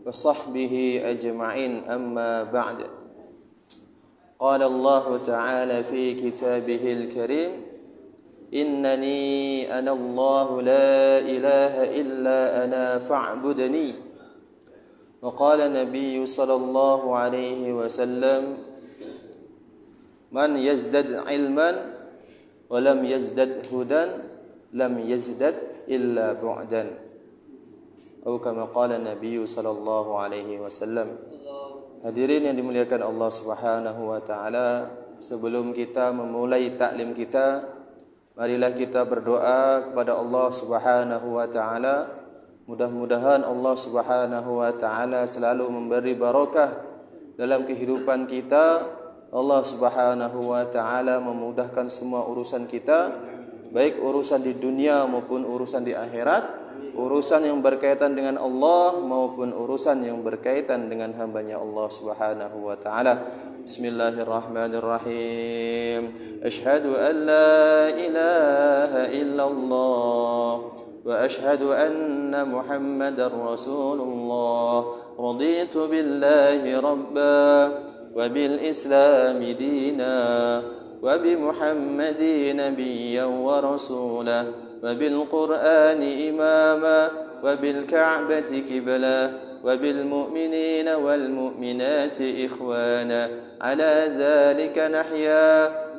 وصحبه أجمعين أما بعد قال الله تعالى في كتابه الكريم إنني أنا الله لا إله إلا أنا فاعبدني وقال النبي صلى الله عليه وسلم من يزدد علما ولم يزدد هدى لم يزدد إلا بعدا atau kama qala Nabi sallallahu alaihi wasallam. Hadirin yang dimuliakan Allah Subhanahu wa taala, sebelum kita memulai taklim kita, marilah kita berdoa kepada Allah Subhanahu wa taala. Mudah-mudahan Allah Subhanahu wa taala selalu memberi barakah dalam kehidupan kita. Allah Subhanahu wa taala memudahkan semua urusan kita, baik urusan di dunia maupun urusan di akhirat. Urusan yang berkaitan dengan Allah maupun urusan yang berkaitan dengan hamba-Nya Allah Subhanahu wa taala. Bismillahirrahmanirrahim. Asyhadu an la ilaha illallah wa asyhadu anna Muhammadar Rasulullah. Raditu billahi rabba wa bil Islam dina wa bi Muhammadin nabiyyan wa rasulah. وبالقرآن إماما وبالكعبة قبلة وبالمؤمنين والمؤمنات إخوانا على ذلك نحيا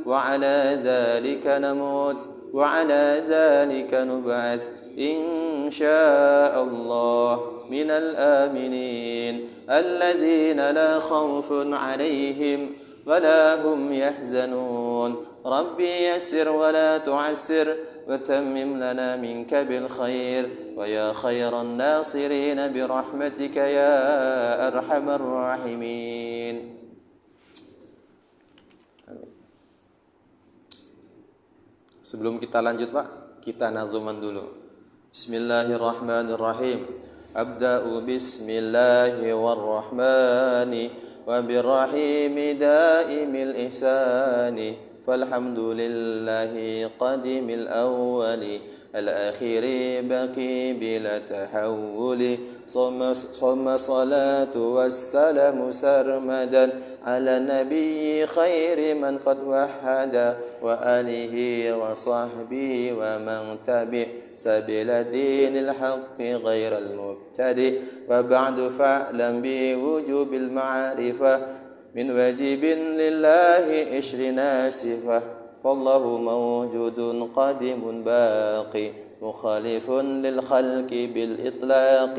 وعلى ذلك نموت وعلى ذلك نبعث إن شاء الله من الآمنين الذين لا خوف عليهم ولا هم يحزنون ربي يسر ولا تعسر وتمم لنا منك بالخير ويا خير الناصرين برحمتك يا أرحم الراحمين. Sebelum kita lanjut Pak, kita nazuman dulu. Bismillahirrahmanirrahim. Abda'u bismillahi warrahmani wa birrahimi daimil ihsani. فالحمد لله قديم الأول الآخر بقي بلا تحول ثم صلاة والسلام سرمدا على النبي خير من قد وحد وآله وصحبه ومن تبع سبيل دين الحق غير المبتدئ وبعد فاعلم بوجوب المعرفة من واجب لله 20 صفة فالله موجود قادم باقي مخالف للخلق بالإطلاق.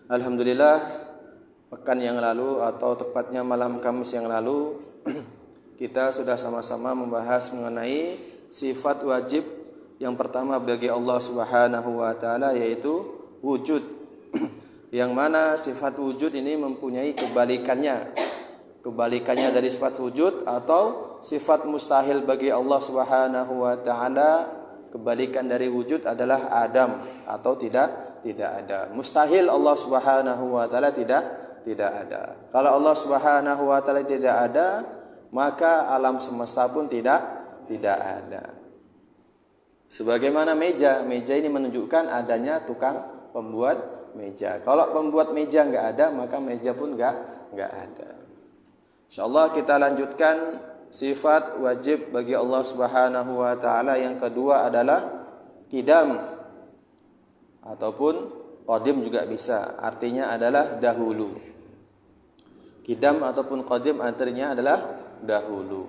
Alhamdulillah, pekan yang lalu atau tepatnya malam Kamis yang lalu kita sudah sama-sama membahas mengenai sifat wajib yang pertama bagi Allah Subhanahu wa taala, yaitu wujud. Yang mana sifat wujud ini mempunyai kebalikannya dari sifat wujud, atau sifat mustahil bagi Allah Subhanahu wa taala. Kebalikan dari wujud adalah adam atau tidak ada. Mustahil Allah Subhanahu wa taala tidak ada. Kalau Allah Subhanahu wa taala tidak ada, maka alam semesta pun tidak ada. Sebagaimana meja ini menunjukkan adanya tukang pembuat meja. Kalau pembuat meja enggak ada, maka meja pun enggak ada. Insyaallah kita lanjutkan sifat wajib bagi Allah Subhanahu wa taala. Yang kedua adalah qidam ataupun qadim juga bisa. Artinya adalah dahulu. Qidam ataupun qadim artinya adalah dahulu.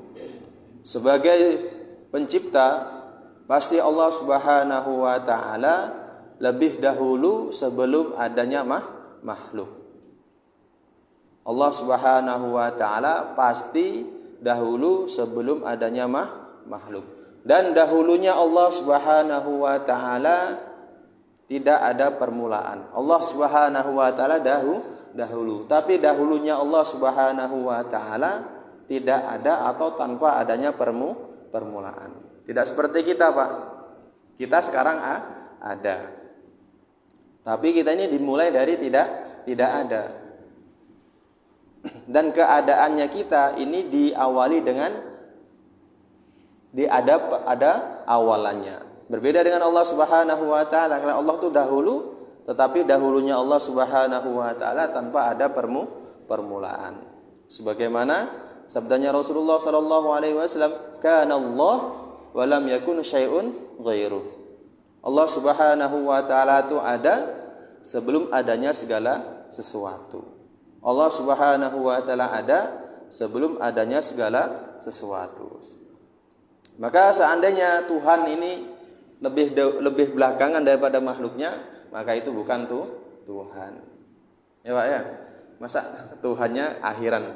Sebagai pencipta, pasti Allah Subhanahu wa taala lebih dahulu sebelum adanya makhluk. Allah Subhanahu wa taala pasti dahulu sebelum adanya makhluk. Dan dahulunya Allah Subhanahu wa taala tidak ada permulaan. Allah Subhanahu wa taala dahulu. Tapi dahulunya Allah Subhanahu wa taala tidak ada atau tanpa adanya permulaan. Tidak seperti kita, Pak. Kita sekarang ada. Tapi kita ini dimulai dari tidak ada. Dan keadaannya kita ini diawali dengan ada awalannya. Berbeda dengan Allah Subhanahu wa taala. Karena Allah itu dahulu, tetapi dahulunya Allah Subhanahu wa taala tanpa ada permulaan. Sebagaimana sabdanya Rasulullah sallallahu alaihi wasallam, "Kana Allah wa lam yakun syai'un ghairuh." Allah Subhanahu wa taala itu ada sebelum adanya segala sesuatu. Allah Subhanahu wa taala ada sebelum adanya segala sesuatu. Maka seandainya Tuhan ini lebih belakangan daripada makhluknya, maka itu bukan Tuhan. Ya Pak ya. Masa Tuhannya akhiran,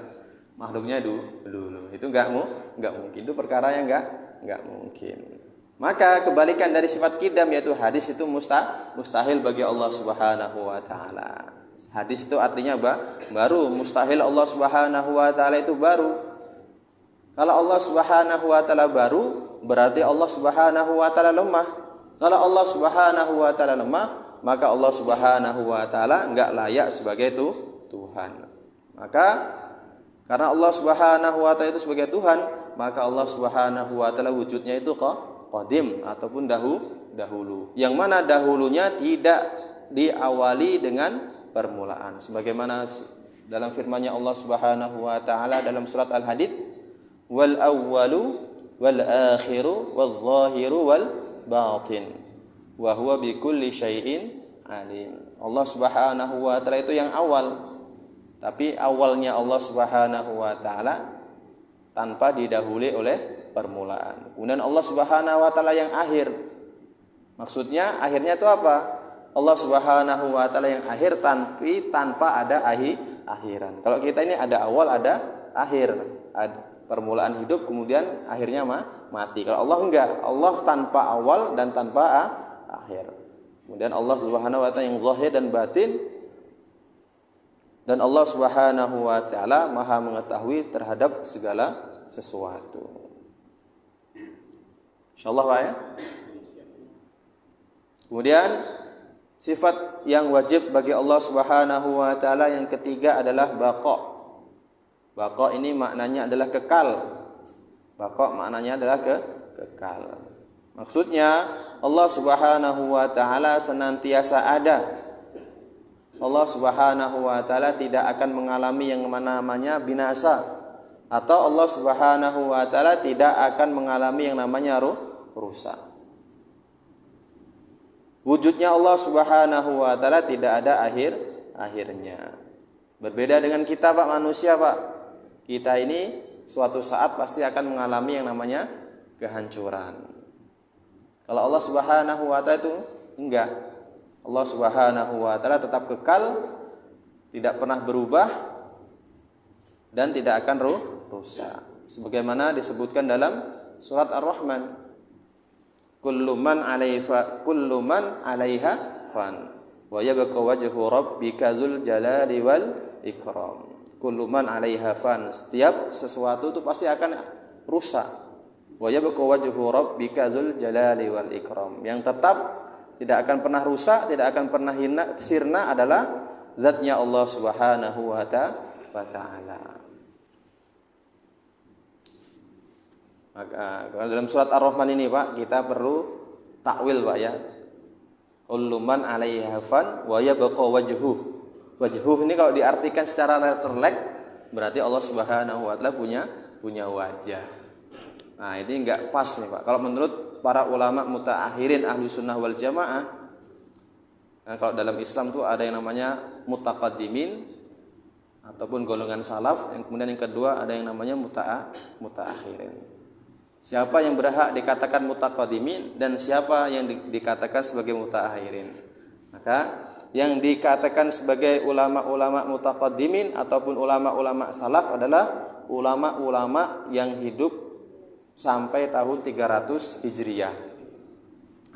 makhluknya dulu. Itu enggak mungkin. Itu perkara yang enggak mungkin. Maka kebalikan dari sifat qidam yaitu hadis itu mustahil bagi Allah Subhanahu wa taala. Hadis itu artinya baru, mustahil Allah Subhanahu wa taala itu baru. Kalau Allah Subhanahu wa taala baru, berarti Allah Subhanahu wa taala lemah. Kalau Allah Subhanahu wa taala lemah, maka Allah Subhanahu wa taala enggak layak sebagai Tuhan. Maka karena Allah Subhanahu wa taala itu sebagai Tuhan, maka Allah Subhanahu wa taala wujudnya itu qadim ataupun dahulu. Yang mana dahulunya tidak diawali dengan permulaan. Sebagaimana dalam firman-Nya Allah Subhanahu wa taala dalam surat Al-Hadid, wal awwalu wal akhiru wal zahiru wal batin wa huwa bikulli syai'in alim. Allah Subhanahu wa taala itu yang awal, tapi awalnya Allah Subhanahu wa taala tanpa didahului oleh permulaan. Kemudian Allah Subhanahu wa taala yang akhir. Maksudnya akhirnya itu apa? Allah Subhanahu wa taala yang akhir tanpa ada akhiran. Kalau kita ini ada awal, ada akhir, ada permulaan hidup, kemudian akhirnya mati. Kalau Allah enggak, Allah tanpa awal dan tanpa akhir. Kemudian Allah Subhanahu wa taala yang zahir dan batin, dan Allah Subhanahu wa taala Maha mengetahui terhadap segala sesuatu. Insyaallah Pak ya. Kemudian sifat yang wajib bagi Allah Subhanahu wa taala yang ketiga adalah baqa. Baqa ini maknanya adalah kekal. Baqa maknanya adalah kekal. Maksudnya Allah Subhanahu wa taala senantiasa ada. Allah Subhanahu wa taala tidak akan mengalami yang namanya binasa, atau Allah Subhanahu wa taala tidak akan mengalami yang namanya rusak. Wujudnya Allah Subhanahu wa taala tidak ada akhirnya. Berbeda dengan kita Pak, manusia Pak. Kita ini suatu saat pasti akan mengalami yang namanya kehancuran. Kalau Allah Subhanahu wa taala itu enggak. Allah Subhanahu wa taala tetap kekal, tidak pernah berubah dan tidak akan rusak. Sebagaimana disebutkan dalam surat Ar-Rahman, kullu man 'alaiha fan wa yabqa wajhu rabbika dzul jalali wal ikram. Kullu man 'alaiha fan, setiap sesuatu itu pasti akan rusak. Wa yabqa wajhu rabbika dzul jalali wal ikram. Yang tetap tidak akan pernah rusak, tidak akan pernah sirna adalah zatnya Allah Subhanahu wa taala. Maka dalam surat Ar-Rahman ini Pak, kita perlu takwil Pak ya. Kullu man 'alaiha fan wa yabqa wajhu. Wajhu ini kalau diartikan secara letterlek berarti Allah Subhanahu wa taala punya wajah. Nah, ini enggak pas nih Pak. Kalau menurut para ulama mutaakhirin ahlu sunnah wal jamaah, nah, kalau dalam Islam tuh ada yang namanya mutaqaddimin ataupun golongan salaf, yang kemudian yang kedua ada yang namanya mutaakhirin. Siapa yang berhak dikatakan mutaqaddimin dan siapa yang dikatakan sebagai mutaakhirin? Maka yang dikatakan sebagai ulama-ulama mutaqaddimin ataupun ulama-ulama salaf adalah ulama-ulama yang hidup sampai tahun 300 Hijriah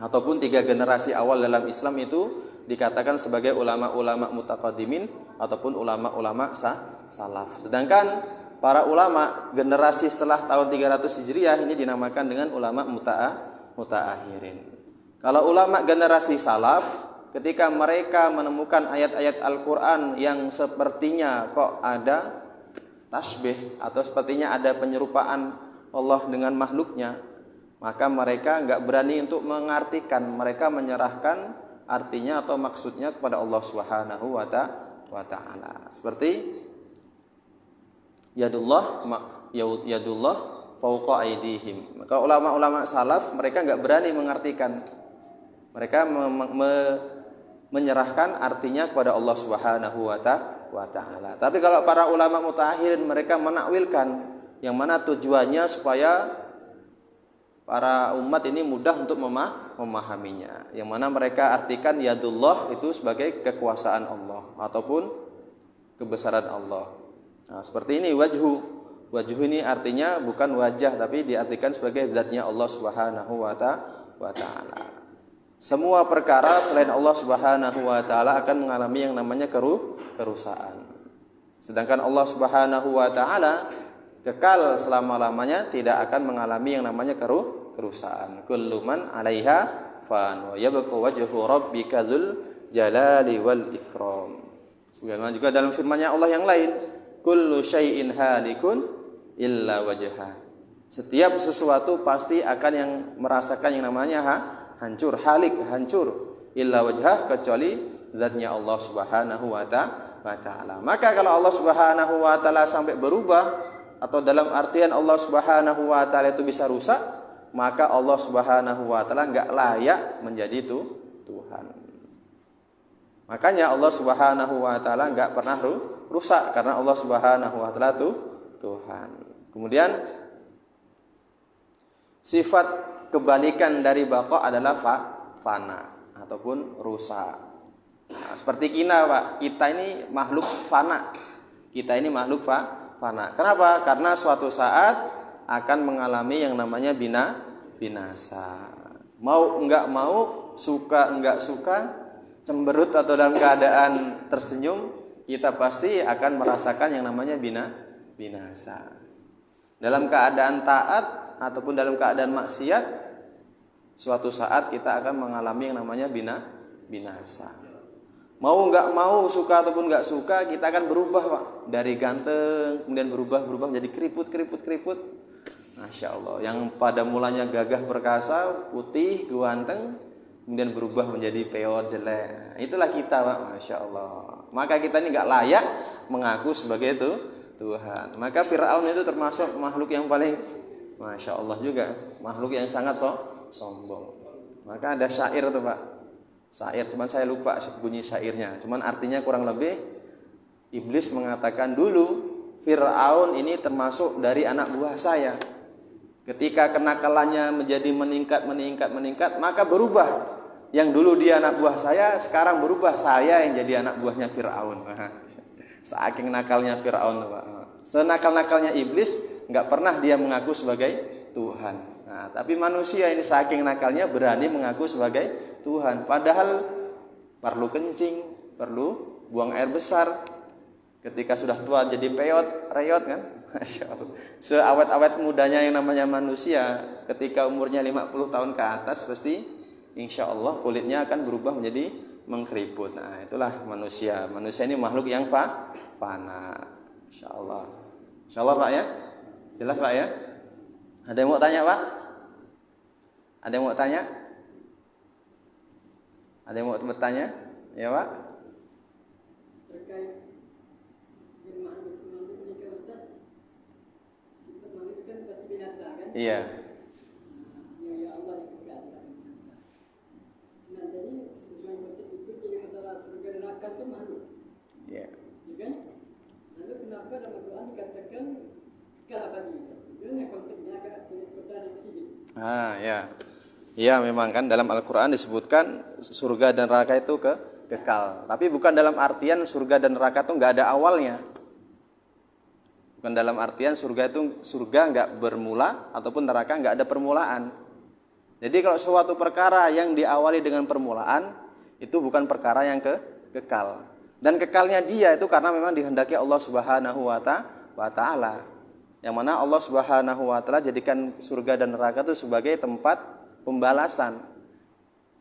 ataupun 3 generasi awal dalam Islam itu dikatakan sebagai ulama-ulama mutaqaddimin ataupun ulama-ulama salaf. Sedangkan para ulama generasi setelah tahun 300 Hijriah ini dinamakan dengan ulama mutaakhirin. Kalau ulama generasi salaf, ketika mereka menemukan ayat-ayat Al-Quran yang sepertinya kok ada tasbih atau sepertinya ada penyerupaan Allah dengan makhluknya, maka mereka enggak berani untuk mengartikan, mereka menyerahkan artinya atau maksudnya kepada Allah Subhanahu wa taala. Seperti yadullah fauqa aydihim. Maka ulama-ulama salaf mereka enggak berani mengartikan. Mereka menyerahkan artinya kepada Allah Subhanahu wa taala. Tapi kalau para ulama mutaakhirin mereka menakwilkan yang mana tujuannya supaya para umat ini mudah untuk memahaminya. Yang mana mereka artikan yadullah itu sebagai kekuasaan Allah ataupun kebesaran Allah. Nah, seperti ini wajhu. Wajhu ini artinya bukan wajah tapi diartikan sebagai zatnya Allah Subhanahu wa taala. Semua perkara selain Allah Subhanahu wa taala akan mengalami yang namanya kerusakan. Sedangkan Allah Subhanahu wa taala kekal selama-lamanya, tidak akan mengalami yang namanya kerusakan. Kullu man 'alaiha fan wa yabqa wajhu rabbika dzul jalali wal ikram. Sebagaimana juga dalam firman-Nya Allah yang lain, kullu syai'in halikun illa wajha. Setiap sesuatu pasti akan yang merasakan yang namanya hancur, halik, hancur, illa wajha, kecuali zatnya Allah Subhanahu wa taala. Maka kalau Allah Subhanahu wa taala sampai berubah atau dalam artian Allah Subhanahu wa taala itu bisa rusak, maka Allah Subhanahu wa taala enggak layak menjadi Tuhan. Makanya Allah Subhanahu wa taala enggak pernah rusak karena Allah Subhanahu wa taala itu Tuhan. Kemudian sifat kebalikan dari baqa adalah fana ataupun rusak. Nah, seperti kita ini makhluk fana. Kita ini makhluk fana. Kenapa? Karena suatu saat akan mengalami yang namanya binasa. Mau enggak mau, suka enggak suka, cemberut atau dalam keadaan tersenyum, kita pasti akan merasakan yang namanya binasa. Dalam keadaan taat ataupun dalam keadaan maksiat, suatu saat kita akan mengalami yang namanya binasa. Mau nggak mau, suka ataupun nggak suka, kita akan berubah, Pak. Dari ganteng, kemudian berubah menjadi keriput. Masya Allah. Yang pada mulanya gagah perkasa, putih, ganteng, kemudian berubah menjadi peot, jelek. Nah, itulah kita, Pak. Masya Allah. Maka kita ini nggak layak mengaku sebagai itu Tuhan. Maka Fir'aun itu termasuk makhluk yang paling, Masya Allah juga, makhluk yang sangat sombong. Maka ada syair tuh, Pak. Syair, cuman saya lupa bunyi syairnya. Cuman artinya kurang lebih, iblis mengatakan dulu Fir'aun ini termasuk dari anak buah saya. Ketika kenakalannya menjadi meningkat, maka berubah. Yang dulu dia anak buah saya, sekarang berubah saya yang jadi anak buahnya Fir'aun. Saking nakalnya Fir'aun, Pak. Senakal-nakalnya iblis, nggak pernah dia mengaku sebagai Tuhan. Nah, tapi manusia ini saking nakalnya berani mengaku sebagai Tuhan. Padahal perlu kencing, perlu buang air besar. Ketika sudah tua jadi reyot kan? Masya Allah. Seawet-awet mudanya yang namanya manusia, ketika umurnya 50 tahun ke atas, pasti insya Allah kulitnya akan berubah menjadi mengkeriput. Nah, itulah manusia. Manusia ini makhluk yang fana. Insya Allah. Insya Allah, Pak ya? Jelas, Pak ya? Ada yang mau tanya, Pak? Ada yang mau tanya? Ada yang mau bertanya? Ya, Pak? Terkait firman menikah, Ustaz, sifat manusia kan pasti binasa kan? Iya. Ya Allah dikatakan. Nah, jadi sesuai konteks itu, jadi masalah surga dan neraka itu makhluk. Iya. Ya kan? Lalu kenapa dalam Quran dikatakan kekal abadi? Itu konteksnya agak kontradiksi gitu. Ya. Ya, memang kan dalam Al-Quran disebutkan surga dan neraka itu kekal. Tapi bukan dalam artian surga dan neraka itu nggak ada awalnya. Bukan dalam artian surga nggak bermula ataupun neraka nggak ada permulaan. Jadi kalau suatu perkara yang diawali dengan permulaan itu bukan perkara yang kekal. Dan kekalnya dia itu karena memang dihendaki Allah Subhanahu wa taala. Yang mana Allah Subhanahu wa taala jadikan surga dan neraka itu sebagai tempat pembalasan.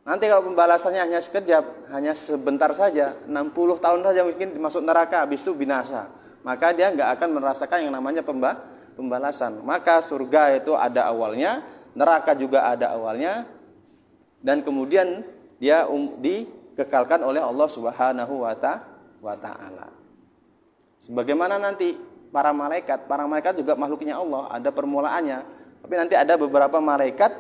Nanti kalau pembalasannya hanya sekejap, hanya sebentar saja, 60 tahun saja mungkin masuk neraka, habis itu binasa. Maka dia nggak akan merasakan yang namanya pembalasan. Maka surga itu ada awalnya, neraka juga ada awalnya, dan kemudian dia dikekalkan oleh Allah Subhanahu wa taala. Sebagaimana nanti para malaikat juga makhluknya Allah, ada permulaannya. Tapi nanti ada beberapa malaikat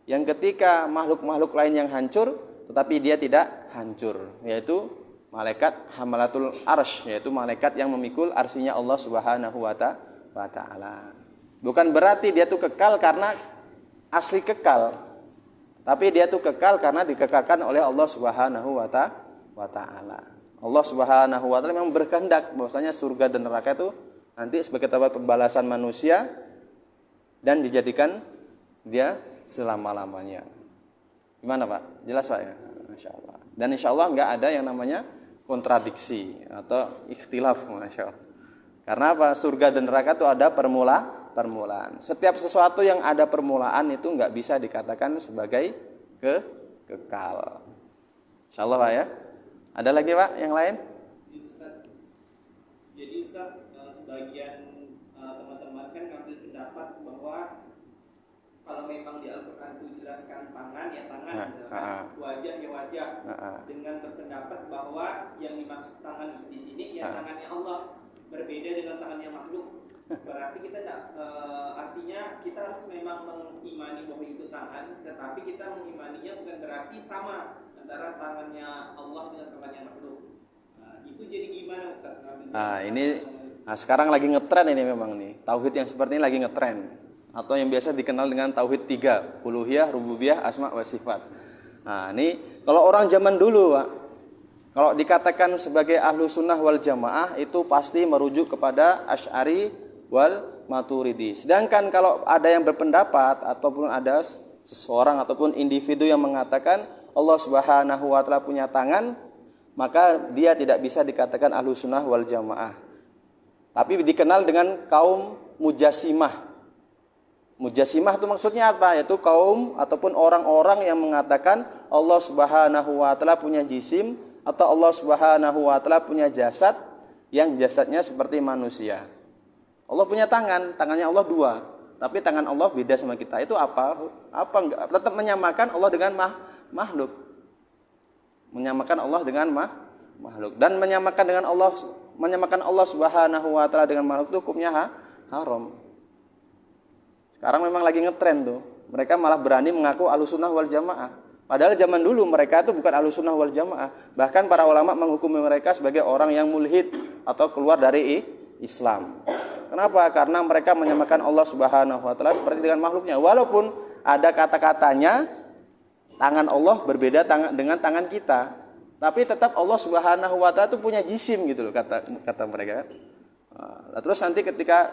yang ketika makhluk-makhluk lain yang hancur, tetapi dia tidak hancur, yaitu malaikat hamalatul arsy, yaitu malaikat yang memikul arsinya Allah Subhanahu wa taala. Bukan berarti dia tuh kekal karena asli kekal, tapi dia tuh kekal karena dikekalkan oleh Allah Subhanahu wa taala. Allah Subhanahu wa taala memang berkehendak bahwasanya surga dan neraka itu nanti sebagai tempat pembalasan manusia dan dijadikan dia selama-lamanya. Gimana Pak? Jelas Pak ya? Masya Allah. Dan insya Allah nggak ada yang namanya kontradiksi atau ikhtilaf, Masya Allah. Karena apa? Surga dan neraka itu ada permulaan. Setiap sesuatu yang ada permulaan itu nggak bisa dikatakan sebagai kekal. Insya Allah Pak ya. Ada lagi Pak yang lain? Jadi Ustaz, sebagian teman-teman kan ngambil pendapat bahwa kalau memang di Al-Quran itu jelaskan tangan ya tangan, wajah ya wajah, dengan berpendapat bahwa yang dimaksud tangan di sini ya tangannya Allah, berbeda dengan tangannya makhluk. Berarti kita artinya kita harus memang mengimani bahwa itu tangan, tetapi kita mengimaninya bukan berarti sama antara tangannya Allah dengan tangannya makhluk. Itu jadi gimana Ustaz? Sekarang lagi ngetren ini memang nih. Tauhid yang seperti ini lagi ngetren. Atau yang biasa dikenal dengan tauhid 3, uluhiyah, rububiyah, asma wa sifat. Nah, ini kalau orang zaman dulu, Pak, kalau dikatakan sebagai ahlu sunnah wal jamaah itu pasti merujuk kepada Asy'ari wal Maturidi. Sedangkan kalau ada yang berpendapat ataupun ada seseorang ataupun individu yang mengatakan Allah Subhanahu wa taala punya tangan, maka dia tidak bisa dikatakan ahlu sunnah wal jamaah. Tapi dikenal dengan kaum Mujassimah. Mujassimah itu maksudnya apa? Yaitu kaum ataupun orang-orang yang mengatakan Allah Subhanahu wa taala punya jisim atau Allah Subhanahu wa taala punya jasad yang jasadnya seperti manusia. Allah punya tangan, tangannya Allah 2. Tapi tangan Allah beda sama kita. Itu apa? Enggak? Tetap menyamakan Allah dengan makhluk. Menyamakan Allah dengan makhluk dan menyamakan Allah Subhanahu wa taala dengan makhluk itu hukumnya haram. Sekarang memang lagi ngetren tuh. Mereka malah berani mengaku ahlussunnah wal jamaah. Padahal zaman dulu mereka itu bukan ahlussunnah wal jamaah. Bahkan para ulama menghukumi mereka sebagai orang yang mulhid atau keluar dari Islam. Kenapa? Karena mereka menyamakan Allah Subhanahu wa taala seperti dengan makhluknya. Walaupun ada kata-katanya tangan Allah berbeda dengan tangan kita. Tapi tetap Allah Subhanahu wa taala itu punya jisim gitu loh kata mereka. Nah, terus nanti ketika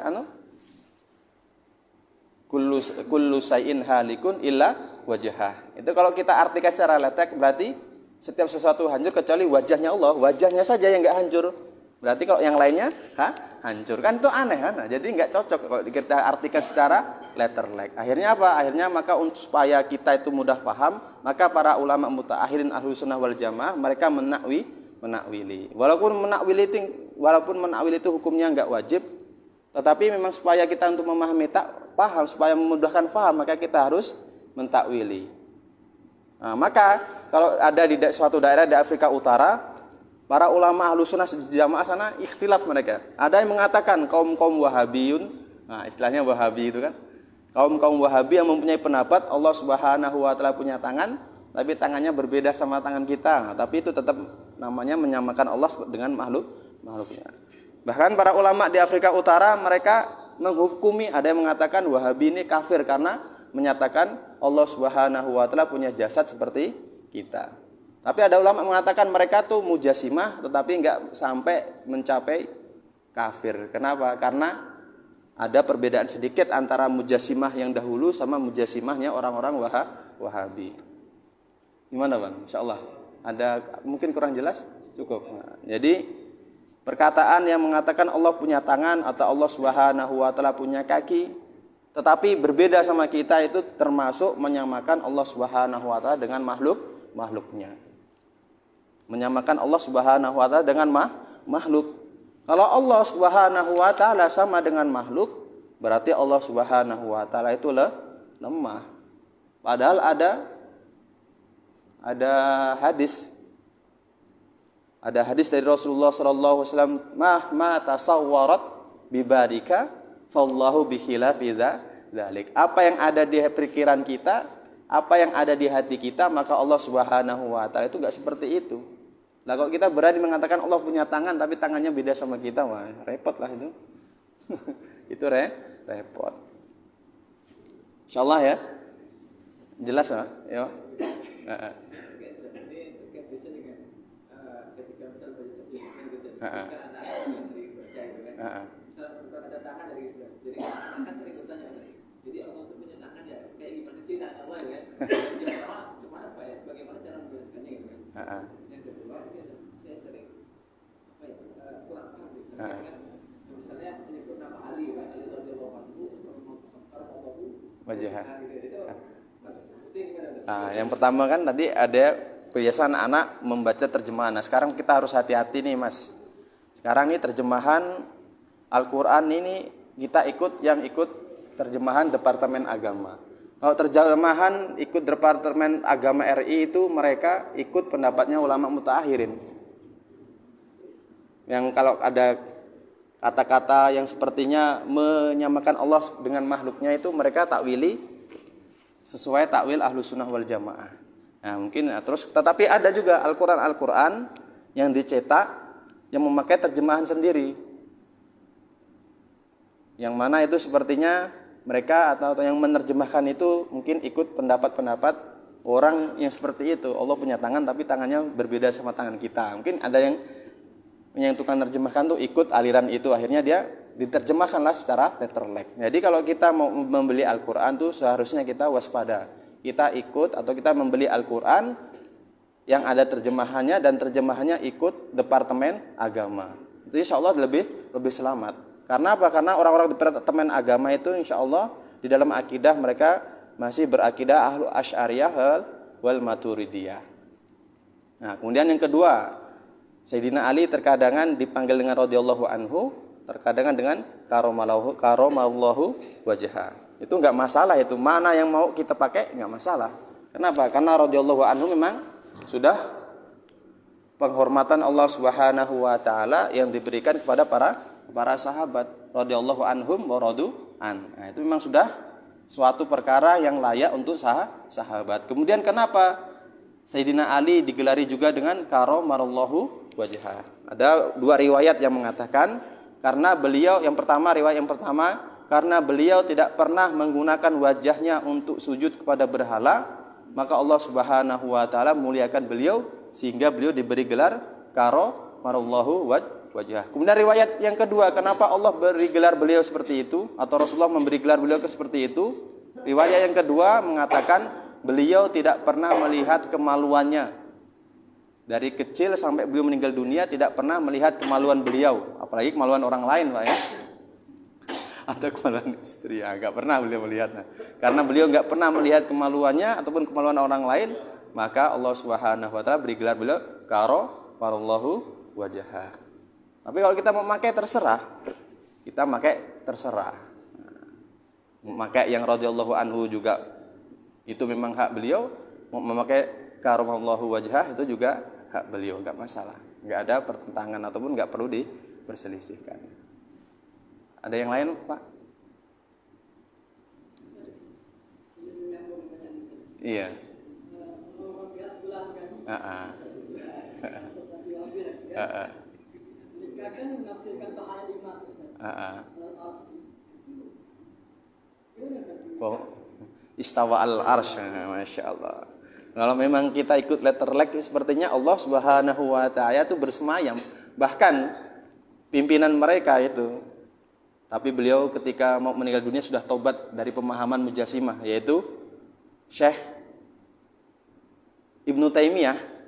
kullu sayin halikun illa wajhah. Itu kalau kita artikan secara letek berarti setiap sesuatu hancur kecuali wajahnya Allah. Wajahnya saja yang enggak hancur. Berarti kalau yang lainnya hancur. Kan itu aneh kan? Nah, jadi enggak cocok kalau kita artikan secara letterlek. Akhirnya apa? Akhirnya maka supaya kita itu mudah paham, maka para ulama mutaakhirin ahlussunnah wal jamaah mereka menakwili. Walaupun menakwili itu hukumnya enggak wajib, tetapi memang supaya kita untuk memahami paham, supaya memudahkan paham, maka kita harus mentakwili. Nah, maka kalau ada di suatu daerah di Afrika Utara, para ulama ahlussunnah jamaah sana ikhtilaf mereka. Ada yang mengatakan kaum Wahabiyun, nah istilahnya Wahabi itu kan, kaum Wahabi yang mempunyai pendapat Allah Subhanahu wa taala punya tangan, tapi tangannya berbeda sama tangan kita. Nah, tapi itu tetap namanya menyamakan Allah dengan makhluknya. Bahkan para ulama di Afrika Utara mereka menghukumi, ada yang mengatakan Wahabi ini kafir karena menyatakan Allah Subhanahu wa taala punya jasad seperti kita. Tapi ada ulama mengatakan mereka tuh mujassimah tetapi enggak sampai mencapai kafir. Kenapa? Karena ada perbedaan sedikit antara mujassimah yang dahulu sama mujassimahnya orang-orang Wahabi. Gimana Bang? Insyaallah. Ada mungkin kurang jelas? Cukup. Nah, jadi perkataan yang mengatakan Allah punya tangan atau Allah Subhanahu wa taala punya kaki tetapi berbeda sama kita itu termasuk menyamakan Allah Subhanahu wa taala dengan makhluknya. Menyamakan Allah Subhanahu wa taala dengan makhluk. Kalau Allah Subhanahu wa taala sama dengan makhluk, berarti Allah Subhanahu wa taala itu lemah. Padahal ada hadis Ada hadis dari Rasulullah sallallahu alaihi wasallam, "Ma tasawwarat bibadika fallahu bikhilafi dzalik." Apa yang ada di pikiran kita, apa yang ada di hati kita, maka Allah Subhanahu wa taala itu enggak seperti itu. Nah, kalau kita berani mengatakan Allah punya tangan tapi tangannya beda sama kita, wah, repot lah itu. Itu repot. Insyaallah ya. Jelas ya? Ya. Jadi Allah itu punya tangan ya, kayak gimana sih tangan Allah ya? Cuma apa ya? Bagaimana cara menjelaskannya gitu kan? Yang kedua, saya sering kurang paham gitu. Misalnya menyebut nama Ali kan, Ali radhiyallahu anhu, Allahu wajah. Yang pertama kan tadi ada biasa anak-anak membaca terjemahan. Nah, sekarang kita harus hati-hati nih, Mas. Sekarang ini terjemahan Al-Qur'an ini kita ikut terjemahan Departemen Agama. Kalau terjemahan ikut Departemen Agama RI itu mereka ikut pendapatnya ulama mutaakhirin. Yang kalau ada kata-kata yang sepertinya menyamakan Allah dengan makhluknya itu mereka takwili sesuai takwil Ahlus Sunnah wal Jamaah. Nah, mungkin terus tetapi ada juga Al-Qur'an yang dicetak yang memakai terjemahan sendiri. Yang mana itu sepertinya mereka atau yang menerjemahkan itu mungkin ikut pendapat-pendapat orang yang seperti itu. Allah punya tangan tapi tangannya berbeda sama tangan kita. Mungkin ada yang tukang nerjemahkan tuh ikut aliran itu, akhirnya dia diterjemahkanlah secara letterlek. Jadi kalau kita mau membeli Al-Qur'an tuh seharusnya kita waspada. Kita ikut atau kita membeli Al-Qur'an yang ada terjemahannya dan terjemahannya ikut Departemen Agama. Itu insyaallah lebih selamat. Karena apa? Karena orang-orang Departemen Agama itu insya Allah di dalam akidah mereka masih berakidah Ahlu Asy'ariyah wal Maturidiyah. Nah, kemudian yang kedua, Sayyidina Ali terkadangan dipanggil dengan radhiyallahu anhu, terkadangan dengan karomallahu wajha. Itu enggak masalah itu. Mana yang mau kita pakai enggak masalah. Kenapa? Karena radhiyallahu anhu memang sudah penghormatan Allah Subhanahu wa taala yang diberikan kepada para sahabat radhiyallahu anhum wa radu an. Nah, itu memang sudah suatu perkara yang layak untuk sahabat. Kemudian kenapa Sayyidina Ali digelari juga dengan karomallahu wajha? Ada dua riwayat yang mengatakan karena beliau riwayat yang pertama karena beliau tidak pernah menggunakan wajahnya untuk sujud kepada berhala, maka Allah Subhanahu wa taala muliakan beliau sehingga beliau diberi gelar karomallahu wajah. Kemudian riwayat yang kedua, kenapa Allah beri gelar beliau seperti itu atau Rasulullah memberi gelar beliau seperti itu? Riwayat yang kedua mengatakan beliau tidak pernah melihat kemaluannya. Dari kecil sampai beliau meninggal dunia tidak pernah melihat kemaluan beliau, apalagi kemaluan orang lain, Pak ya. Atau kemaluan istri, enggak pernah beliau melihatnya. Karena beliau enggak pernah melihat kemaluannya ataupun kemaluan orang lain, maka Allah Subhanahu wa taala beri gelar beliau karomallahu wajha. Tapi kalau kita mau pakai terserah, kita pakai terserah. Memakai yang radhiyallahu anhu juga itu memang hak beliau. Mau memakai karomallahu wajhah itu juga hak beliau, enggak masalah. Enggak ada pertentangan ataupun enggak perlu diperselisihkan. Ada yang lain, Pak? Iya. Kan menafsirkan ta'ala lima Istawa al-arsy, Masya Allah. Kalau memang kita ikut letterlek, sepertinya Allah Subhanahu wa ta'ala itu bersemayam. Bahkan pimpinan mereka itu, tapi beliau ketika mau meninggal dunia sudah taubat dari pemahaman Mujassimah, yaitu Syekh Ibnu Taimiyah.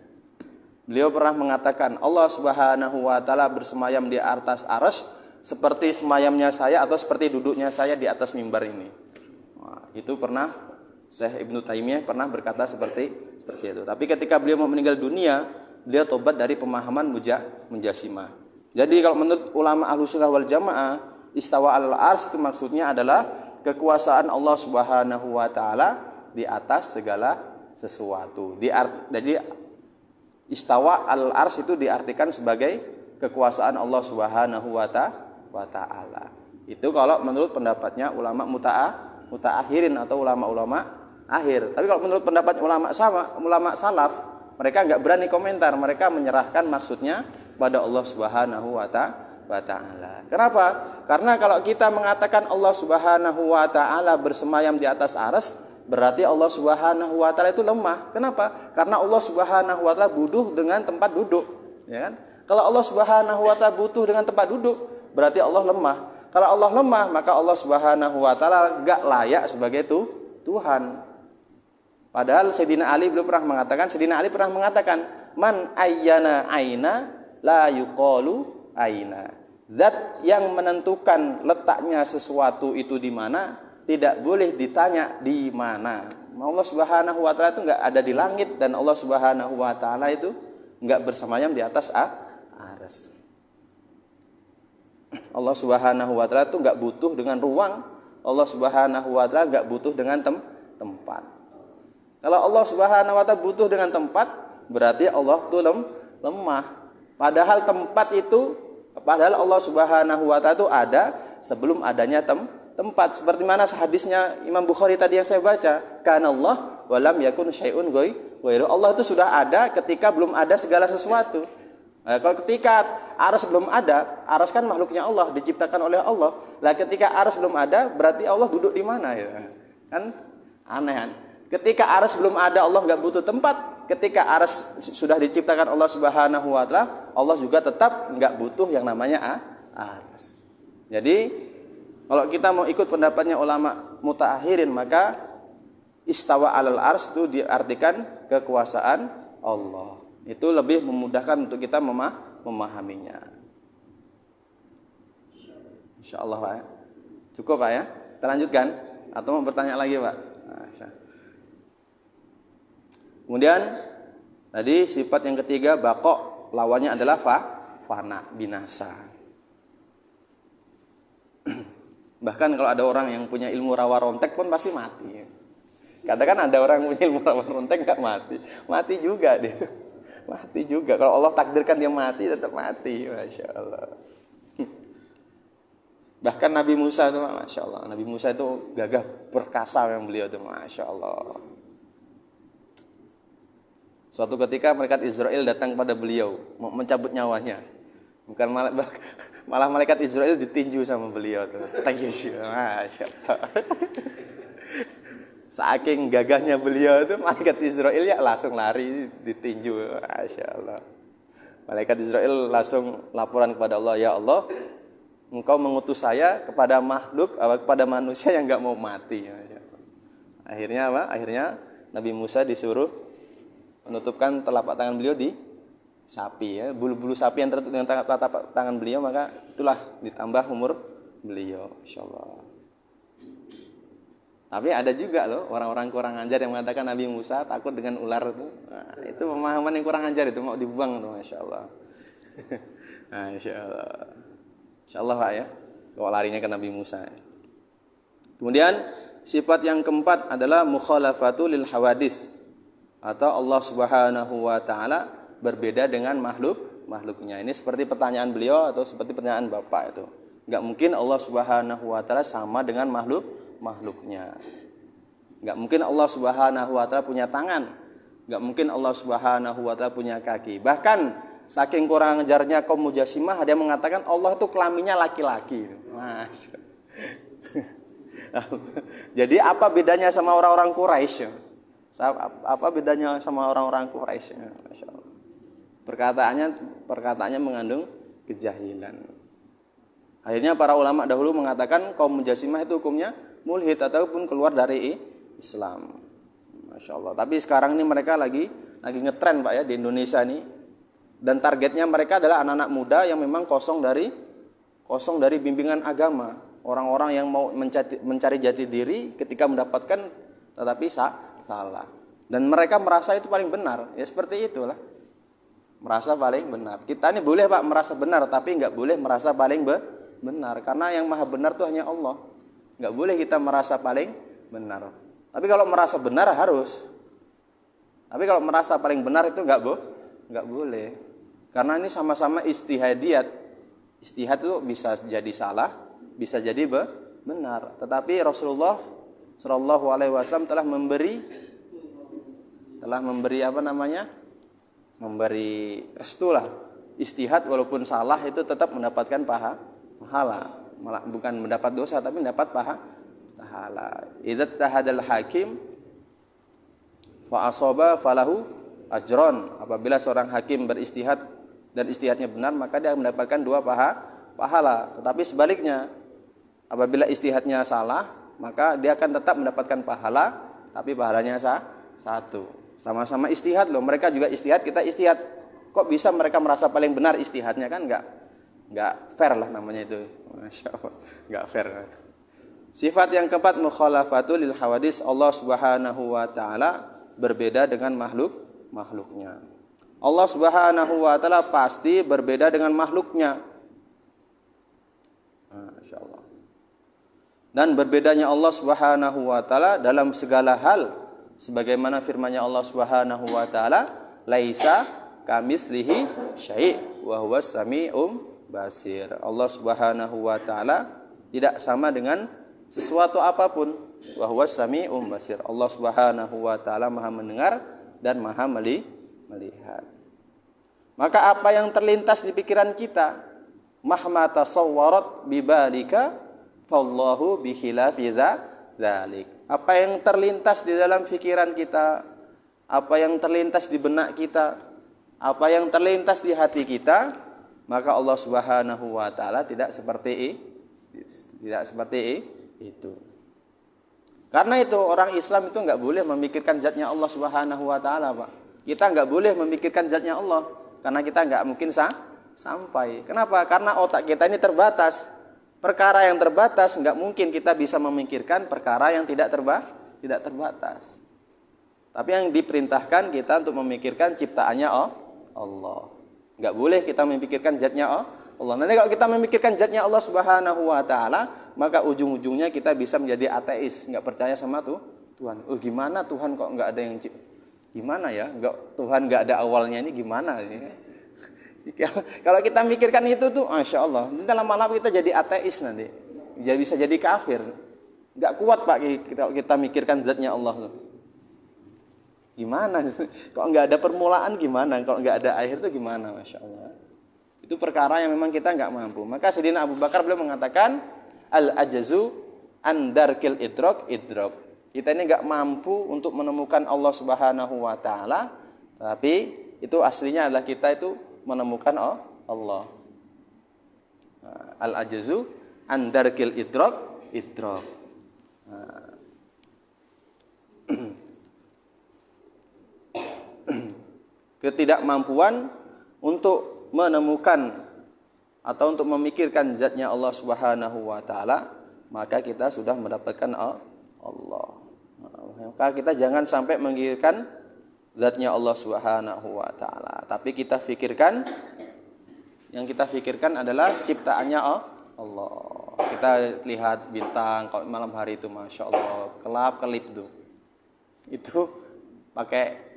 Beliau pernah mengatakan Allah Subhanahu wa taala bersemayam di atas arsy seperti semayamnya saya atau seperti duduknya saya di atas mimbar ini. Nah, itu pernah Syekh Ibnu Taimiyah pernah berkata seperti itu. Tapi ketika beliau mau meninggal dunia, beliau tobat dari pemahaman Mujassimah. Jadi kalau menurut ulama Ahlus Sunnah wal Jamaah, istawa al-arsy itu maksudnya adalah kekuasaan Allah Subhanahu wa taala di atas segala sesuatu. Jadi istawa al-ars itu diartikan sebagai kekuasaan Allah Subhanahu wa Ta'ala. Itu kalau menurut pendapatnya ulama mutaakhirin atau ulama-ulama akhir. Tapi kalau menurut pendapat ulama salaf, mereka nggak berani komentar, mereka menyerahkan maksudnya pada Allah Subhanahu wa Ta'ala. Kenapa? Karena kalau kita mengatakan Allah Subhanahu wa Ta'ala bersemayam di atas arsy, berarti Allah Subhanahu wa Ta'ala itu lemah. Kenapa? Karena Allah Subhanahu wa Ta'ala butuh dengan tempat duduk, ya kan? Kalau Allah Subhanahu wa Ta'ala butuh dengan tempat duduk, berarti Allah lemah. Kalau Allah lemah, maka Allah Subhanahu wa Ta'ala enggak layak sebagai Tuhan. Padahal Sayyidina Ali pernah mengatakan, man ayyana aina la yuqalu aina. Zat yang menentukan letaknya sesuatu itu di mana, tidak boleh ditanya di mana. Allah Subhanahu wa Ta'ala itu enggak ada di langit, dan Allah Subhanahu wa Ta'ala itu enggak bersemayam di atas arsy. Allah Subhanahu wa Ta'ala itu enggak butuh dengan ruang. Allah Subhanahu wa Ta'ala enggak butuh dengan tempat. Kalau Allah Subhanahu wa Ta'ala butuh dengan tempat, berarti Allah itu lemah. Padahal Allah Subhanahu wa Ta'ala itu ada sebelum adanya tempat. Seperti mana hadisnya Imam Bukhari tadi yang saya baca, kanallah wa lam yakun syai'un ghairu. Allah itu sudah ada ketika belum ada segala sesuatu. Kalau ketika arsy belum ada, arsy kan makhluknya Allah, diciptakan oleh Allah. Lah ketika arsy belum ada, berarti Allah duduk di mana ya? Kan aneh kan? Ketika arsy belum ada, Allah enggak butuh tempat. Ketika arsy sudah diciptakan Allah Subhanahu wa Ta'ala, Allah juga tetap enggak butuh yang namanya arsy. Jadi kalau kita mau ikut pendapatnya ulama mutaakhirin, maka istawa alal arsy itu diartikan kekuasaan Allah. Itu lebih memudahkan untuk kita memahaminya. Insyaallah Pak ya. Cukup Pak ya? Kita lanjutkan atau mau bertanya lagi Pak? Kemudian tadi sifat yang ketiga baqo, lawannya adalah fana, binasa. Bahkan kalau ada orang yang punya ilmu rawa rontek pun pasti mati. Katakan ada orang yang punya ilmu rawa rontek enggak mati. Mati juga dia. Mati juga. Kalau Allah takdirkan dia mati, tetap mati. Masya Allah. Bahkan Nabi Musa itu, Masya Allah. Nabi Musa itu gagah perkasa yang beliau itu, Masya Allah. Suatu ketika malaikat Israel datang pada beliau, mau mencabut nyawanya. Bukan malah malaikat Israel ditinju sama beliau. Masya Allah. Saking gagahnya beliau itu, malaikat Israel ya langsung lari ditinju. Masya Allah. Malaikat Israel langsung laporan kepada Allah, ya Allah, Engkau mengutus saya kepada kepada manusia yang enggak mau mati. Akhirnya apa? Akhirnya Nabi Musa disuruh menutupkan telapak tangan beliau di sapi, ya. Bulu-bulu sapi yang tertutup dengan telapak tangan beliau, maka itulah ditambah umur beliau, insyaallah. Tapi ada juga loh orang-orang kurang ajar yang mengatakan Nabi Musa takut dengan ular itu. Nah, itu pemahaman yang kurang ajar, itu mau dibuang tuh, Masya Allah. Nah, Insya Allah Pak ya, kalau larinya ke Nabi Musa. Kemudian sifat yang keempat adalah mukhalafatu lil hawadits, atau Allah Subhanahu wa Ta'ala berbeda dengan makhluknya. Ini seperti pertanyaan beliau atau seperti pertanyaan Bapak itu. Enggak mungkin Allah Subhanahu wa Ta'ala sama dengan makhluknya. Enggak mungkin Allah Subhanahu wa Ta'ala punya tangan. Enggak mungkin Allah Subhanahu wa Ta'ala punya kaki. Bahkan saking kurang ajarnya kaum Mujassimah, ada yang mengatakan Allah itu kelaminnya laki-laki. Jadi apa bedanya sama orang-orang Quraisy? Apa bedanya sama orang-orang Quraisy? Masya Allah. Perkataannya mengandung kejahilan. Akhirnya para ulama dahulu mengatakan kaum Mujassimah itu hukumnya mulhid ataupun keluar dari Islam. Masya Allah. Tapi sekarang ini mereka lagi ngetren Pak ya di Indonesia nih. Dan targetnya mereka adalah anak-anak muda yang memang kosong dari bimbingan agama. Orang-orang yang mau mencari jati diri ketika mendapatkan tetapi salah. Dan mereka merasa itu paling benar. Ya seperti itulah. Merasa paling benar. Kita ini boleh Pak merasa benar, tapi enggak boleh merasa paling benar. Karena yang maha benar itu hanya Allah. Enggak boleh kita merasa paling benar. Tapi kalau merasa benar harus. Tapi kalau merasa paling benar itu enggak Nggak boleh. Karena ini sama-sama istihadiyat. Istihad itu bisa jadi salah, bisa jadi benar. Tetapi Rasulullah Shallallahu Alaihi Wasallam telah memberi apa namanya? Memberi restu lah. Istihad walaupun salah itu tetap mendapatkan pahala. Malah bukan mendapat dosa tapi mendapat pahala. Idza tahadal hakim fa asaba falahu ajron. Apabila seorang hakim beristihad dan istihadnya benar, maka dia mendapatkan 2 pahala. Tetapi sebaliknya, apabila istihadnya salah, maka dia akan tetap mendapatkan pahala, tapi pahalanya 1. Sama-sama istihad loh, mereka juga istihad, kita istihad. Kok bisa mereka merasa paling benar istihadnya? Kan enggak fair lah namanya itu. Masya Allah, enggak fair. Sifat yang keempat, mukhalafatul lil hawadis. Allah Subhanahu wa taala berbeda dengan makhluknya. Allah Subhanahu wa taala pasti berbeda dengan makhluknya. Masya Allah. Dan berbedanya Allah Subhanahu wa taala dalam segala hal, sebagaimana firman-Nya Allah Subhanahu wa taala, laisa kamitslihi syai' wa huwas sami'um basir. Allah Subhanahu wa taala tidak sama dengan sesuatu apapun. Wa huwas sami'um basir. Allah Subhanahu wa taala Maha mendengar dan Maha melihat. Maka apa yang terlintas di pikiran kita, mahma tasawwarat bibalika fallahu bikhilafi dzalik. Apa yang terlintas di dalam pikiran kita, apa yang terlintas di benak kita, apa yang terlintas di hati kita, maka Allah Subhanahu wa taala tidak seperti itu. Karena itu orang Islam itu enggak boleh memikirkan zatnya Allah Subhanahu wa taala, Pak. Kita enggak boleh memikirkan zatnya Allah karena kita enggak mungkin sampai. Kenapa? Karena otak kita ini terbatas. Perkara yang terbatas enggak mungkin kita bisa memikirkan perkara yang tidak terbatas. Tapi yang diperintahkan kita untuk memikirkan ciptaannya Allah. Enggak boleh kita memikirkan zatnya Allah. Nanti kalau kita memikirkan zatnya Allah Subhanahu wa taala, maka ujung-ujungnya kita bisa menjadi ateis, enggak percaya sama Tuhan. Oh, gimana Tuhan kok enggak ada yang gimana ya? Tuhan enggak ada awalnya, ini gimana ini? Kalau kita mikirkan itu tuh, Masya Allah, dalam malam kita jadi ateis nanti, bisa jadi kafir. Nggak kuat Pak kalau kita mikirkan zatnya Allah tuh. Gimana? Kok nggak ada permulaan gimana? Kalau nggak ada akhir tuh gimana? Masya Allah. Itu perkara yang memang kita nggak mampu. Maka Sayyidina Abu Bakar beliau mengatakan, al-ajazu an darkil idrok. Kita ini nggak mampu untuk menemukan Allah Subhanahu wa taala, tapi itu aslinya adalah kita itu menemukan Allah. Al-ajazu an darkil idrok. Ketidakmampuan untuk menemukan atau untuk memikirkan zatnya Allah Subhanahu wa taala, maka kita sudah mendapatkan Allah. Maka kita jangan sampai memikirkan zatnya Allah Subhanahu wa taala, tapi kita pikirkan, yang kita pikirkan adalah ciptaannya Allah. Kita lihat bintang kalau malam hari itu, Masya Allah, kelap-kelip tuh. Itu pakai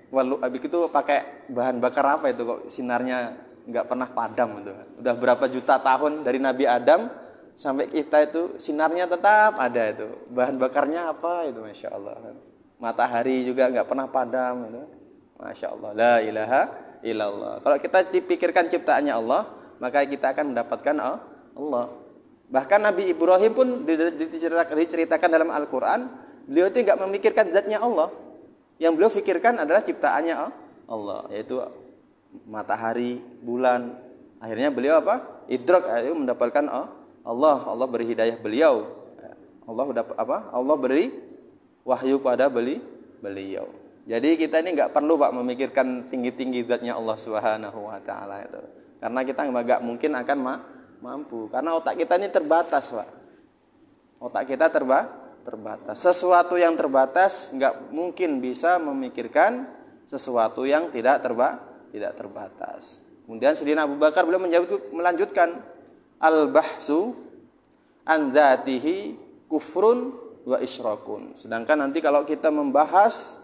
pakai bahan bakar apa itu kok sinarnya nggak pernah padam itu. Udah berapa juta tahun dari Nabi Adam sampai kita itu sinarnya tetap ada itu. Bahan bakarnya apa itu, Masya Allah. Matahari juga nggak pernah padam itu. Masya Allah, la ilaha illallah. Kalau kita dipikirkan ciptaannya Allah, maka kita akan mendapatkan Allah. Bahkan Nabi Ibrahim pun diceritakan dalam Al-Quran, beliau itu nggak memikirkan zatnya Allah. Yang beliau pikirkan adalah ciptaannya Allah, yaitu matahari, bulan. Akhirnya beliau apa? Idrak, yaitu mendapatkan Allah. Allah beri hidayah beliau. Allah beri wahyu pada beliau. Jadi kita ini nggak perlu Pak memikirkan tinggi-tinggi zatnya Allah Subhanahu wa taala itu. Karena kita nggak mungkin akan mampu. Karena otak kita ini terbatas, Pak. Otak kita terbatas. Sesuatu yang terbatas nggak mungkin bisa memikirkan sesuatu yang tidak terbatas. Kemudian Sayyidina Abu Bakar beliau melanjutkan, al-bahsu an dzatihi kufrun wa isyrakun. Sedangkan nanti kalau kita membahas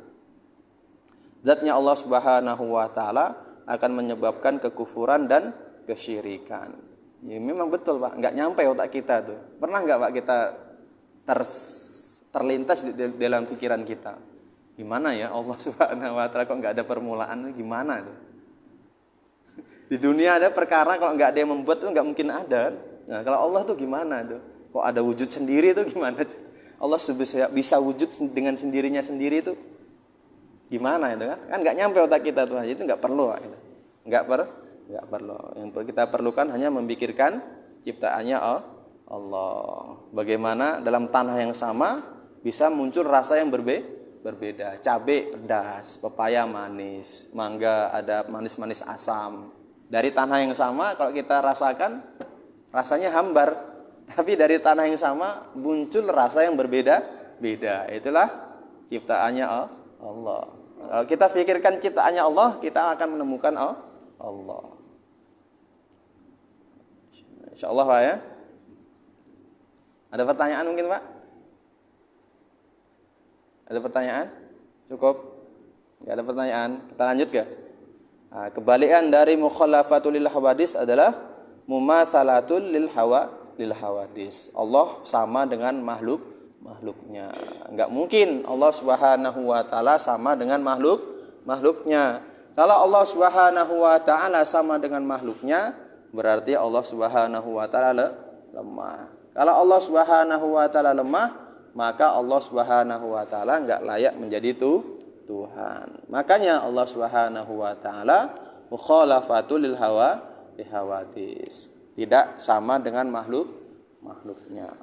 zatnya Allah Subhanahu wa taala, akan menyebabkan kekufuran dan kesyirikan. Ya, memang betul Pak, nggak nyampe otak kita tuh. Pernah nggak Pak kita terlintas di dalam pikiran kita, gimana ya Allah Subhanahu wa Ta'ala kok nggak ada permulaan, gimana tuh? Di dunia ada perkara kalau nggak ada yang membuat tuh nggak mungkin ada. Nah kalau Allah tuh gimana tuh? Kok ada wujud sendiri tuh gimana tuh? Allah bisa wujud dengan sendirinya sendiri tuh gimana itu kan? Kan nggak nyampe otak kita tuh, itu nggak perlu Pak. Nggak perlu. Yang kita perlukan hanya memikirkan ciptaannya Allah. Bagaimana dalam tanah yang sama bisa muncul rasa yang berbeda. Cabai pedas, pepaya manis, mangga ada manis-manis asam. Dari tanah yang sama kalau kita rasakan rasanya hambar, tapi dari tanah yang sama muncul rasa yang berbeda-beda. Itulah ciptaannya Allah. Kalau kita pikirkan ciptaannya Allah, kita akan menemukan Allah. Insyaallah Pak ya. Ada pertanyaan mungkin Pak? Ada pertanyaan? Cukup? Enggak ada pertanyaan? Kita lanjut ke? Nah, kebalikan dari mukhalafatul lil hawadis adalah mumatsalatul lil hawadis. Allah sama dengan makhluknya. Enggak mungkin Allah Subhanahu wa taala sama dengan makhluknya. Kalau Allah Subhanahu wa taala sama dengan makhluknya, berarti Allah Subhanahu wa taala lemah. Kalau Allah Subhanahu wa taala lemah, maka Allah Subhanahu wa taala enggak layak menjadi Tuhan. Makanya Allah Subhanahu wa taala mukhalafatul lil hawadis. Tidak sama dengan makhluknya.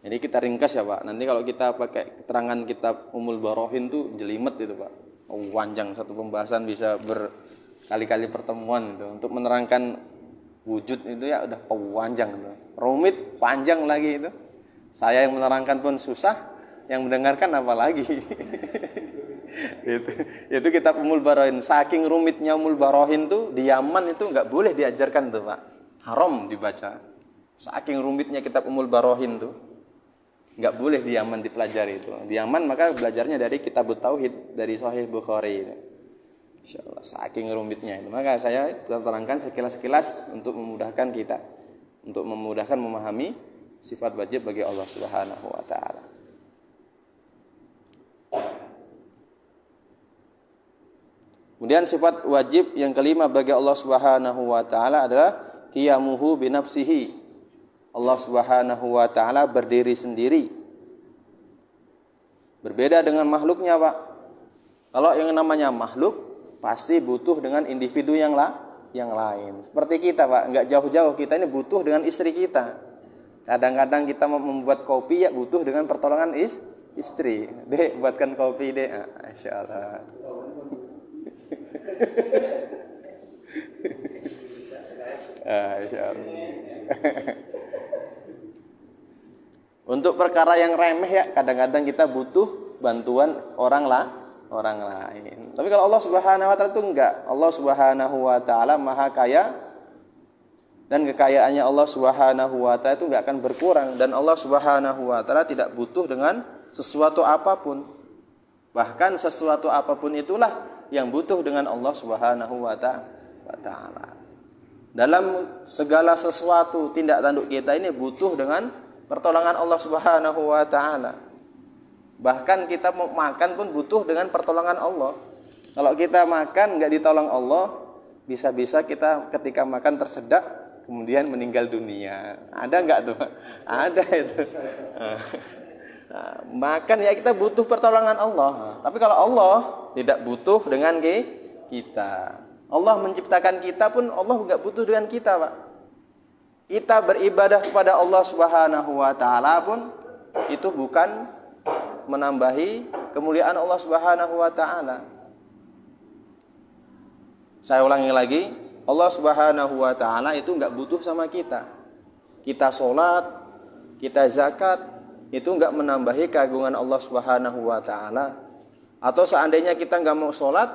Jadi kita ringkas ya Pak. Nanti kalau kita pakai keterangan kitab Ummul Barohin tuh jelimet itu Pak. Panjang satu pembahasan bisa berkali-kali pertemuan itu untuk menerangkan wujud itu ya udah panjang itu. Rumit, panjang lagi itu. Saya yang menerangkan pun susah, yang mendengarkan apalagi. itu kitab Ummul Barohin. Saking rumitnya Ummul Barohin tuh di Yaman itu nggak boleh diajarkan tuh Pak. Haram dibaca. Saking rumitnya kitab Ummul Barohin tuh nggak boleh di Yaman dipelajari itu. Di Yaman maka belajarnya dari kitab Tauhid dari Sahih Bukhari. Insyaallah saking rumitnya itu. Maka saya terangkan sekilas-kilas untuk memudahkan kita, untuk memudahkan memahami sifat wajib bagi Allah Subhanahu wa taala. Kemudian sifat wajib yang kelima bagi Allah Subhanahu wa taala adalah qiyamuhu bi nafsihi. Allah Subhanahu wa taala berdiri sendiri. Berbeda dengan makhluknya, Pak. Kalau yang namanya makhluk pasti butuh dengan individu yang lain. Seperti kita, Pak, enggak jauh-jauh kita ini butuh dengan istri kita. Kadang-kadang kita mau membuat kopi ya butuh dengan pertolongan istri. Dek, buatkan kopi, Dek. Masyaallah. Untuk perkara yang remeh ya kadang-kadang kita butuh bantuan orang lain. Tapi kalau Allah Subhanahu wa taala itu enggak. Allah Subhanahu wa taala Maha Kaya dan kekayaannya Allah Subhanahu wa taala itu enggak akan berkurang dan Allah Subhanahu wa taala tidak butuh dengan sesuatu apapun. Bahkan sesuatu apapun itulah yang butuh dengan Allah Subhanahu wa taala. Dalam segala sesuatu tindak tanduk kita ini butuh dengan pertolongan Allah Subhanahu wa taala. Bahkan kita mau makan pun butuh dengan pertolongan Allah. Kalau kita makan enggak ditolong Allah, bisa-bisa kita ketika makan tersedak kemudian meninggal dunia. Ada enggak tuh? Ada itu. Nah, makan ya kita butuh pertolongan Allah. Tapi kalau Allah tidak butuh dengan kita. Allah menciptakan kita pun Allah enggak butuh dengan kita, Pak. Kita beribadah kepada Allah Subhanahu wa taala pun itu bukan menambahi kemuliaan Allah Subhanahu wa taala. Saya ulangi lagi, Allah Subhanahu wa taala itu enggak butuh sama kita. Kita salat, kita zakat, itu enggak menambahi keagungan Allah Subhanahu wa taala. Atau seandainya kita enggak mau salat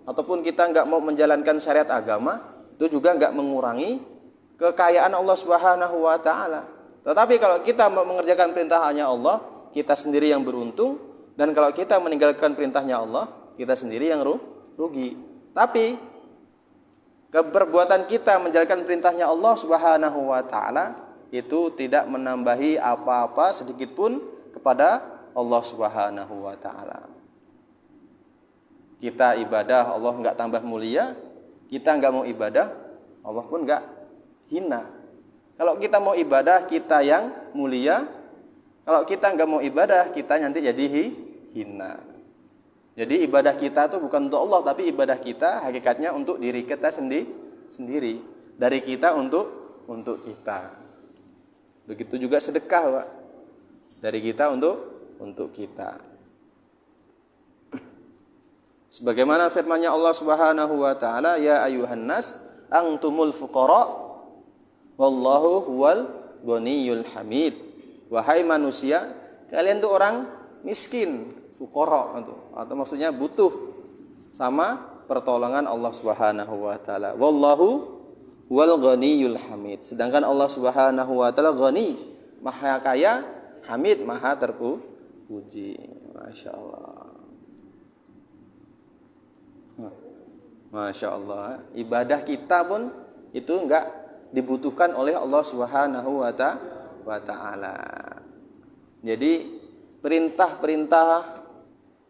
ataupun kita enggak mau menjalankan syariat agama, itu juga enggak mengurangi kekayaan Allah Subhanahu wa taala. Tetapi kalau kita mau mengerjakan perintahnya Allah, kita sendiri yang beruntung, dan kalau kita meninggalkan perintahnya Allah, kita sendiri yang rugi. Tapi keperbuatan kita menjalankan perintahnya Allah Subhanahu wa taala itu tidak menambahi apa-apa sedikit pun kepada Allah Subhanahu wa taala. Kita ibadah, Allah enggak tambah mulia. Kita enggak mau ibadah, Allah pun enggak hina. Kalau kita mau ibadah, kita yang mulia. Kalau kita enggak mau ibadah, kita nanti jadi hina. Jadi ibadah kita itu bukan untuk Allah, tapi ibadah kita hakikatnya untuk diri kita sendiri. Dari kita untuk kita. Begitu juga sedekah, Pak. Dari kita untuk kita. Sebagaimana firman-Nya Allah Subhanahu wa taala, ya ayuhan nas antumul fuqara wallahu huwal ghaniyyul hamid. Wahai manusia, kalian tuh orang miskin, fuqara atau maksudnya butuh sama pertolongan Allah Subhanahu wa taala. Wallahu huwal ghaniyyul hamid. Sedangkan Allah Subhanahu wa taala ghani, maha kaya, hamid, maha terpuji. Masya Allah. Masya Allah. Ibadah kita pun itu enggak dibutuhkan oleh Allah Subhanahu wa ta'ala. Jadi perintah-perintah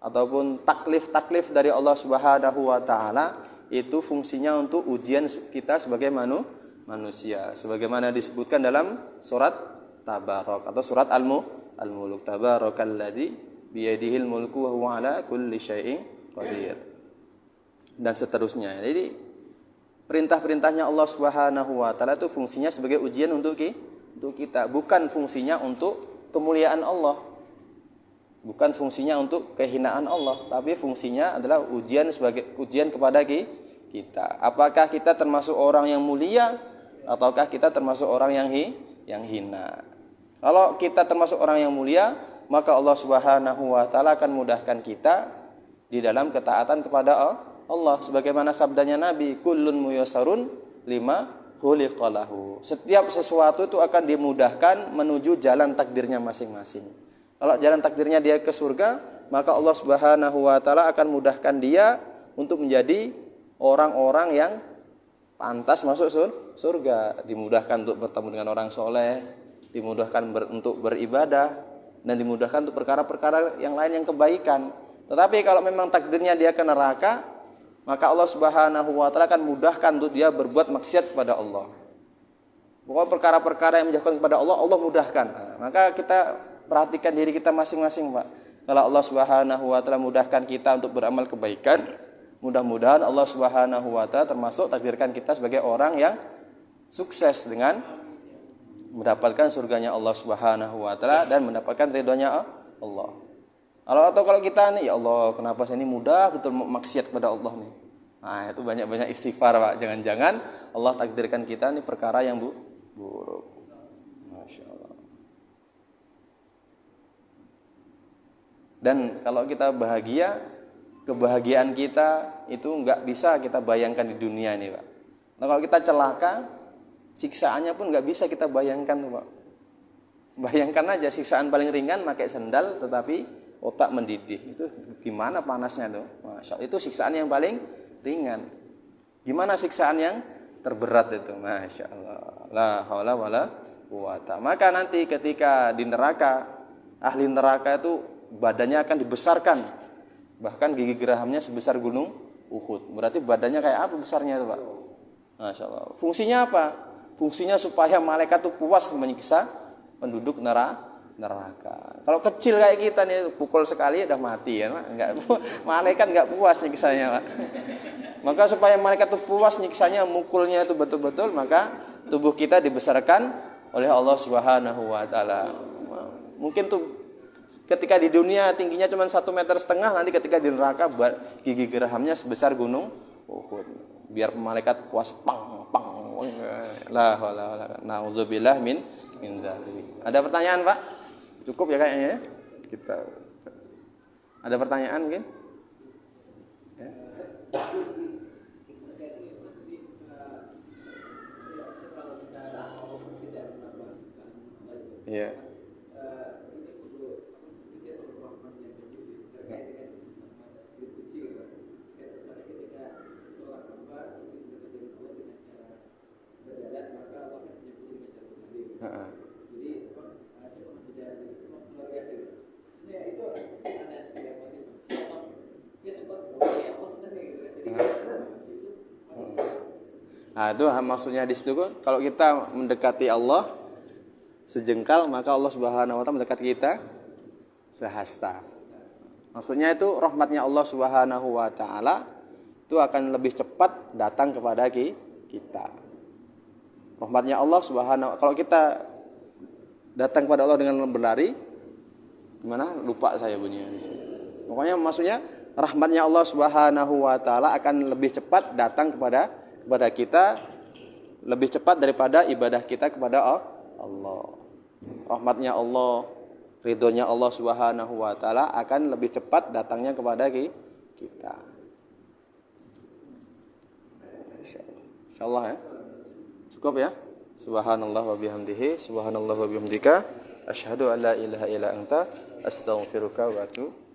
ataupun taklif-taklif dari Allah Subhanahu wa ta'ala itu fungsinya untuk ujian kita sebagai manusia. Sebagaimana disebutkan dalam surat Tabarok atau surat Al-Mulk. Tabarakalladzi biyadihil mulku wa huwa ala kulli syai'in qadir. Dan seterusnya. Jadi perintah-perintahnya Allah Subhanahu wa taala itu fungsinya sebagai ujian untuk kita, bukan fungsinya untuk kemuliaan Allah. Bukan fungsinya untuk kehinaan Allah, tapi fungsinya adalah ujian sebagai ujian kepada kita. Apakah kita termasuk orang yang mulia ataukah kita termasuk orang yang hina? Kalau kita termasuk orang yang mulia, maka Allah Subhanahu wa taala akan mudahkan kita di dalam ketaatan kepada Allah, sebagaimana sabdanya Nabi, kullun muyassarun lima khuliqalahu. Setiap sesuatu itu akan dimudahkan menuju jalan takdirnya masing-masing. Kalau jalan takdirnya dia ke surga, maka Allah Subhanahu wa taala akan mudahkan dia untuk menjadi orang-orang yang pantas masuk surga, dimudahkan untuk bertemu dengan orang soleh, dimudahkan untuk beribadah, dan dimudahkan untuk perkara-perkara yang lain yang kebaikan. Tetapi kalau memang takdirnya dia ke neraka, maka Allah Subhanahu wa taala akan mudahkan untuk dia berbuat maksiat kepada Allah. Pokoknya perkara-perkara yang menjauhkan kepada Allah, Allah mudahkan. Maka kita perhatikan diri kita masing-masing, Pak. Kalau Allah Subhanahu wa taala mudahkan kita untuk beramal kebaikan, mudah-mudahan Allah Subhanahu wa taala termasuk takdirkan kita sebagai orang yang sukses dengan mendapatkan surganya Allah Subhanahu wa taala dan mendapatkan ridhonya Allah. Kalau kita nih, ya Allah, kenapa saya ini mudah betul maksiat kepada Allah nih. Nah, itu banyak-banyak istighfar, Pak. Jangan-jangan Allah takdirkan kita nih perkara yang buruk. Masya Allah. Dan kalau kita bahagia, kebahagiaan kita itu nggak bisa kita bayangkan di dunia ini, Pak. Nah, kalau kita celaka, siksaannya pun nggak bisa kita bayangkan, Pak. Bayangkan aja siksaan paling ringan pakai sendal tetapi otak mendidih, itu gimana panasnya tuh? Masya Allah, itu siksaan yang paling ringan. Gimana siksaan yang terberat itu? Masya Allah, la haula wala quwata. Maka nanti ketika di neraka, ahli neraka itu badannya akan dibesarkan, bahkan gigi gerahamnya sebesar gunung Uhud. Berarti badannya kayak apa besarnya itu, Pak? Masya Allah. Fungsinya apa? Fungsinya supaya malaikat itu puas menyiksa penduduk neraka. Kalau kecil kayak kita nih, pukul sekali udah mati ya, malaikat nggak puas nyiksanya, Pak. Maka supaya malaikat itu puas nyiksanya, mukulnya itu betul-betul, maka tubuh kita dibesarkan oleh Allah Subhanahu wa taala. Mungkin tuh ketika di dunia tingginya cuma 1,5 meter, nanti ketika di neraka gigi gerahamnya sebesar gunung Uhud. Biar malaikat puas, pang. La haula wala quwwata. Nauzubillah min dzalik. Ada pertanyaan, Pak? Cukup ya kayaknya ya. Kita ada pertanyaan mungkin? Ya. Iya. Jadi tidak luar biasa gitu. Sebenarnya itu ada sebenarnya motivasi. Ya sempat apa sebenarnya gitu kan. Jadi Nah, itu maksudnya di situ kan kalau kita mendekati Allah sejengkal, maka Allah Subhanahu wa taala mendekati kita sehasta. Maksudnya itu rahmatnya Allah Subhanahu wa taala itu akan lebih cepat datang kepada kita. Rahmatnya Allah Subhanahu, kalau kita datang kepada Allah dengan berlari, gimana? Lupa saya bunyinya di sini. Pokoknya maksudnya rahmatnya Allah Subhanahu wa taala akan lebih cepat datang kepada kita, lebih cepat daripada ibadah kita kepada Allah. Rahmatnya Allah, ridhonya Allah Subhanahu wa taala akan lebih cepat datangnya kepada kita. Insyaallah ya. Cukup ya. Subhanallah wa bihamdihi, subhanallah wa bihamdika, asyhadu an la ilaha illa anta, astaghfiruka wa atubu